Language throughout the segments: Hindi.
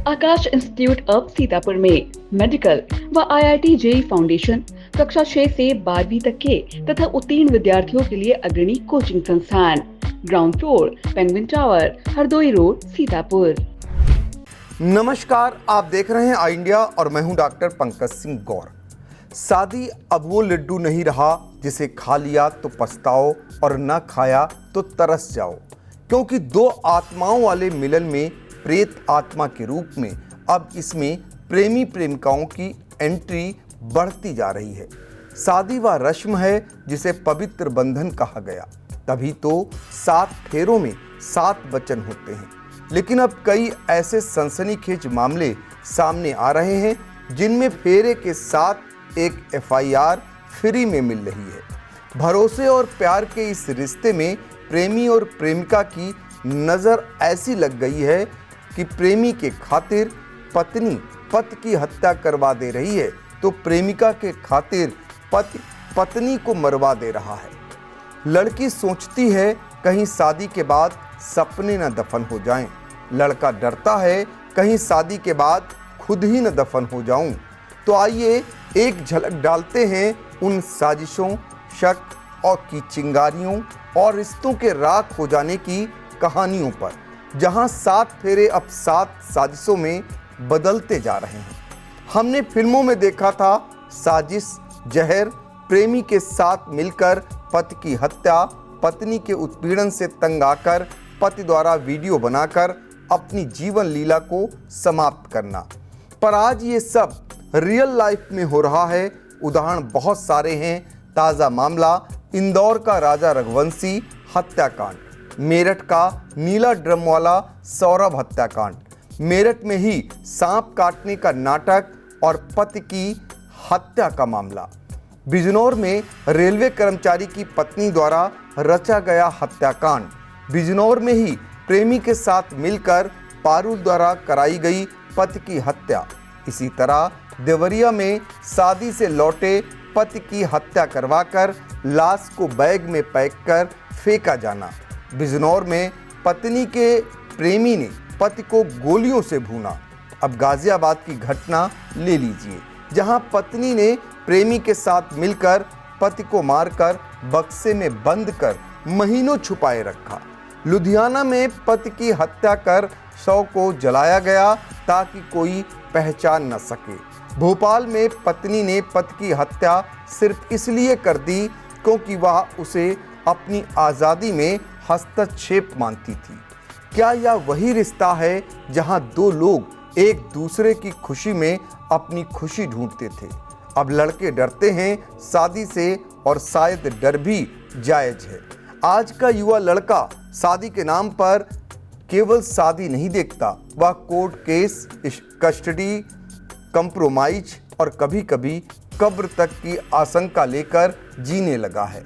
आकाश इंस्टीट्यूट ऑफ सीतापुर में मेडिकल व IIT जेई फाउंडेशन कक्षा 6 से 12वीं तक के तथा उत्तीर्ण विद्यार्थियों के लिए अग्रणी कोचिंग संस्थान। Ground floor, penguin tower, Hardoi road, Sitapur. नमस्कार, आप देख रहे हैं आई इंडिया और मैं हूं डॉक्टर पंकज सिंह गौर। शादी अब वो लड्डू नहीं रहा जिसे खा लिया तो पछताओ और न खाया तो तरस जाओ, क्योंकि दो आत्माओं वाले मिलन में प्रेत आत्मा के रूप में अब इसमें प्रेमी प्रेमिकाओं की एंट्री बढ़ती जा रही है। शादी वह रस्म है जिसे पवित्र बंधन कहा गया, तभी तो 7 फेरों में 7 वचन होते हैं। लेकिन अब कई ऐसे सनसनीखेज मामले सामने आ रहे हैं जिनमें फेरे के साथ एक FIR फ्री में मिल रही है। भरोसे और प्यार के इस रिश्ते में प्रेमी और प्रेमिका की नज़र ऐसी लग गई है कि प्रेमी के खातिर पत्नी पति की हत्या करवा दे रही है, तो प्रेमिका के खातिर पति पत्नी को मरवा दे रहा है। लड़की सोचती है कहीं शादी के बाद सपने न दफन हो जाएं। लड़का डरता है कहीं शादी के बाद खुद ही न दफन हो जाऊं। तो आइए एक झलक डालते हैं उन साजिशों, शक और की चिंगारियों और रिश्तों के राख हो जाने की कहानियों पर, जहां 7 फेरे अब 7 साजिशों में बदलते जा रहे हैं। हमने फिल्मों में देखा था साजिश, जहर, प्रेमी के साथ मिलकर पति की हत्या, पत्नी के उत्पीड़न से तंग आकर पति द्वारा वीडियो बनाकर अपनी जीवन लीला को समाप्त करना। पर आज ये सब रियल लाइफ में हो रहा है। उदाहरण बहुत सारे हैं। ताज़ा मामला इंदौर का राजा रघुवंशी हत्याकांड, मेरठ का नीला ड्रम वाला सौरभ हत्याकांड, मेरठ में ही सांप काटने का नाटक और पति की हत्या का मामला, बिजनौर में रेलवे कर्मचारी की पत्नी द्वारा रचा गया हत्याकांड, बिजनौर में ही प्रेमी के साथ मिलकर पारुल द्वारा कराई गई पति की हत्या। इसी तरह देवरिया में शादी से लौटे पति की हत्या करवाकर लाश को बैग में पैक कर फेंका जाना, बिजनौर में पत्नी के प्रेमी ने पति को गोलियों से भूना। अब गाजियाबाद की घटना ले लीजिए, जहां पत्नी ने प्रेमी के साथ मिलकर पति को मारकर बक्से में बंद कर महीनों छुपाए रखा। लुधियाना में पति की हत्या कर शव को जलाया गया ताकि कोई पहचान न सके। भोपाल में पत्नी ने पति की हत्या सिर्फ इसलिए कर दी क्योंकि वह उसे अपनी आज़ादी में हस्तक्षेप मानती थी। क्या यह वही रिश्ता है जहां दो लोग एक दूसरे की खुशी में अपनी खुशी ढूंढते थे? अब लड़के डरते हैं शादी से और शायद डर भी जायज है। आज का युवा लड़का शादी के नाम पर केवल शादी नहीं देखता, वह कोर्ट केस, कस्टडी, कंप्रोमाइज और कभी कभी कब्र तक की आशंका लेकर जीने लगा है।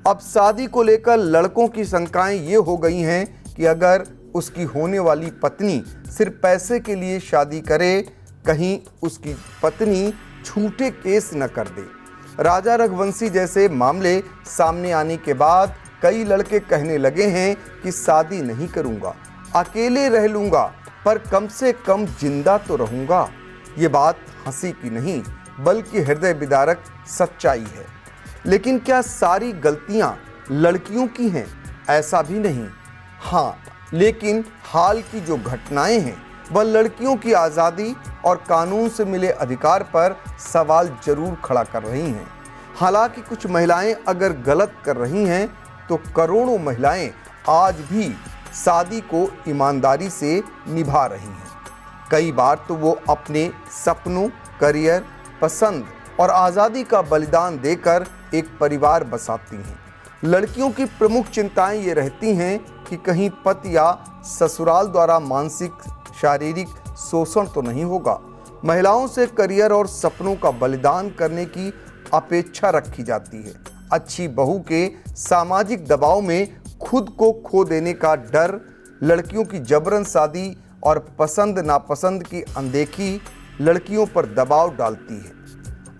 अब शादी को लेकर लड़कों की शंकाएं ये हो गई हैं कि अगर उसकी होने वाली पत्नी सिर्फ पैसे के लिए शादी करे, कहीं उसकी पत्नी झूठे केस न कर दे। राजा रघुवंशी जैसे मामले सामने आने के बाद कई लड़के कहने लगे हैं कि शादी नहीं करूंगा, अकेले रह लूंगा, पर कम से कम जिंदा तो रहूंगा। ये बात हंसी की नहीं बल्कि हृदय विदारक सच्चाई है। लेकिन क्या सारी गलतियां लड़कियों की हैं? ऐसा भी नहीं। हाँ, लेकिन हाल की जो घटनाएं हैं वह लड़कियों की आज़ादी और कानून से मिले अधिकार पर सवाल जरूर खड़ा कर रही हैं। हालांकि कुछ महिलाएं अगर गलत कर रही हैं तो करोड़ों महिलाएं आज भी शादी को ईमानदारी से निभा रही हैं। कई बार तो वो अपने सपनों, करियर, पसंद और आज़ादी का बलिदान देकर एक परिवार बसाती हैं। लड़कियों की प्रमुख चिंताएं ये रहती हैं कि कहीं पति या ससुराल द्वारा मानसिक, शारीरिक शोषण तो नहीं होगा। महिलाओं से करियर और सपनों का बलिदान करने की अपेक्षा रखी जाती है। अच्छी बहू के सामाजिक दबाव में खुद को खो देने का डर, लड़कियों की जबरन शादी और पसंद नापसंद की अनदेखी लड़कियों पर दबाव डालती है।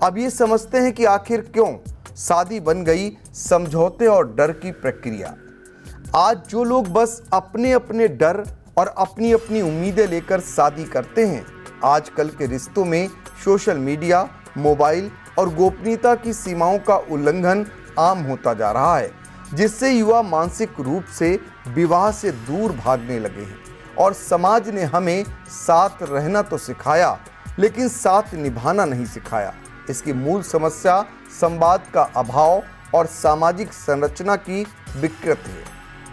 अब ये समझते हैं कि आखिर क्यों शादी बन गई समझौते और डर की प्रक्रिया। आज जो लोग बस अपने अपने डर और अपनी अपनी उम्मीदें लेकर शादी करते हैं। आजकल के रिश्तों में सोशल मीडिया, मोबाइल और गोपनीयता की सीमाओं का उल्लंघन आम होता जा रहा है, जिससे युवा मानसिक रूप से विवाह से दूर भागने लगे हैं। और समाज ने हमें साथ रहना तो सिखाया, लेकिन साथ निभाना नहीं सिखाया। इसकी मूल समस्या संवाद का अभाव और सामाजिक संरचना की विकृति है।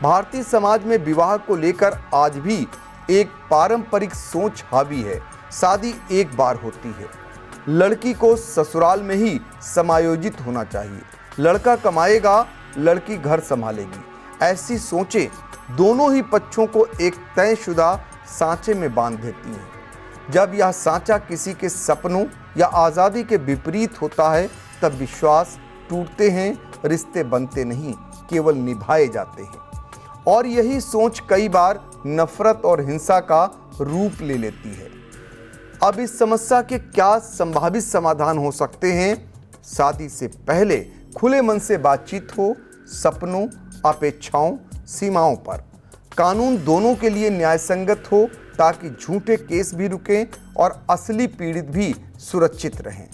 भारतीय समाज में विवाह को लेकर आज भी एक पारंपरिक सोच हावी है। शादी एक बार होती है, लड़की को ससुराल में ही समायोजित होना चाहिए, लड़का कमाएगा, लड़की घर संभालेगी। ऐसी सोचें दोनों ही पक्षों को एक तयशुदा सांचे में बांध देती हैं। जब यह सांचा किसी के सपनों या आज़ादी के विपरीत होता है, तब विश्वास टूटते हैं, रिश्ते बनते नहीं, केवल निभाए जाते हैं। और यही सोच कई बार नफरत और हिंसा का रूप ले लेती है। अब इस समस्या के क्या संभावित समाधान हो सकते हैं? शादी से पहले खुले मन से बातचीत हो, सपनों, अपेक्षाओं, सीमाओं पर। कानून दोनों के लिए न्यायसंगत हो, ताकि झूठे केस भी रुकें और असली पीड़ित भी सुरक्षित रहें।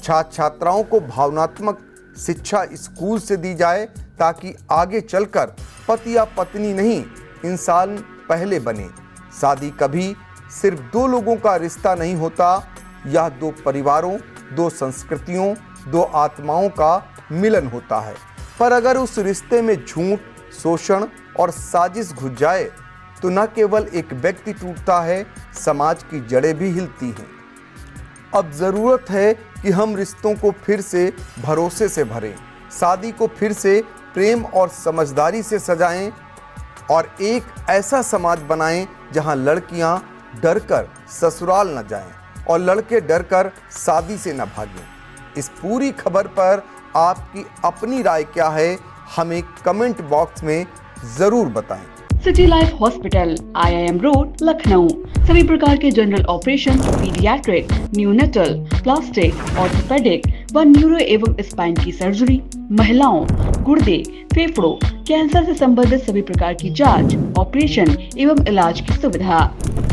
छात्र छात्राओं को भावनात्मक शिक्षा स्कूल से दी जाए, ताकि आगे चलकर पति या पत्नी नहीं, इंसान पहले बने। शादी कभी सिर्फ दो लोगों का रिश्ता नहीं होता, यह दो परिवारों, दो संस्कृतियों, दो आत्माओं का मिलन होता है। पर अगर उस रिश्ते में झूठ, शोषण और साजिश घुस जाए, तो न केवल एक व्यक्ति टूटता है, समाज की जड़ें भी हिलती हैं। अब ज़रूरत है कि हम रिश्तों को फिर से भरोसे से भरें, शादी को फिर से प्रेम और समझदारी से सजाएं और एक ऐसा समाज बनाएं जहां लड़कियां डरकर ससुराल न जाएं और लड़के डरकर शादी से न भागें। इस पूरी खबर पर आपकी अपनी राय क्या है, हमें कमेंट बॉक्स में ज़रूर बताएं। City life hospital, IIM road, Lucknow. सभी प्रकार के general operation, paediatric, neonatal, plastic, orthopaedic व न्यूरो एवं स्पाइन की सर्जरी, महिलाओं, गुर्दे, फेफड़ों, कैंसर से संबंधित सभी प्रकार की जांच, ऑपरेशन एवं इलाज की सुविधा।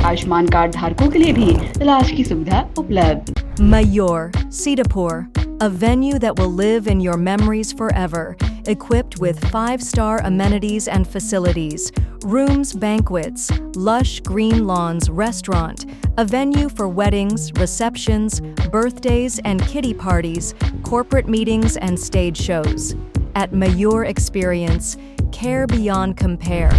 आयुष्मान कार्ड धारकों के लिए भी इलाज की सुविधा उपलब्ध। Mayur, Sitapur, a venue that will live in your memories forever, equipped with 5-star amenities and facilities, rooms, banquets, lush green lawns, restaurant, a venue for weddings, receptions, birthdays and kiddie parties, corporate meetings and stage shows. At Mayur Experience, care beyond compare.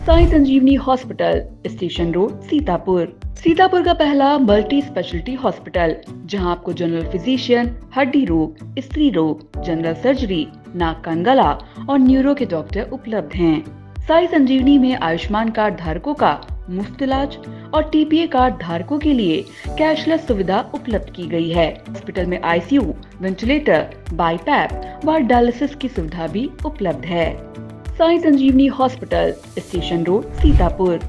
Sai Sanjeevani hospital, station road, Sitapur. Sitapur का पहला मल्टी स्पेशलिटी हॉस्पिटल, जहां आपको जनरल फिजिशियन, हड्डी रोग, स्त्री रोग, जनरल सर्जरी, नाक कान गला और न्यूरो के डॉक्टर उपलब्ध हैं। साई संजीवनी में आयुष्मान कार्ड धारकों का मुफ्त इलाज और TPA कार्ड धारकों के लिए कैशलेस सुविधा उपलब्ध की गई है। हॉस्पिटल में ICU, वेंटिलेटर, बाईपैप व डायलिसिस की सुविधा भी उपलब्ध है। Sai Sanjeevani hospital, station road, Sitapur.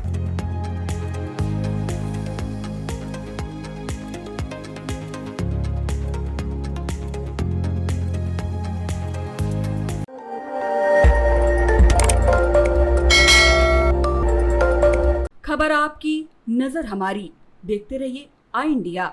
खबर आपकी, नजर हमारी। देखते रहिए आई इंडिया।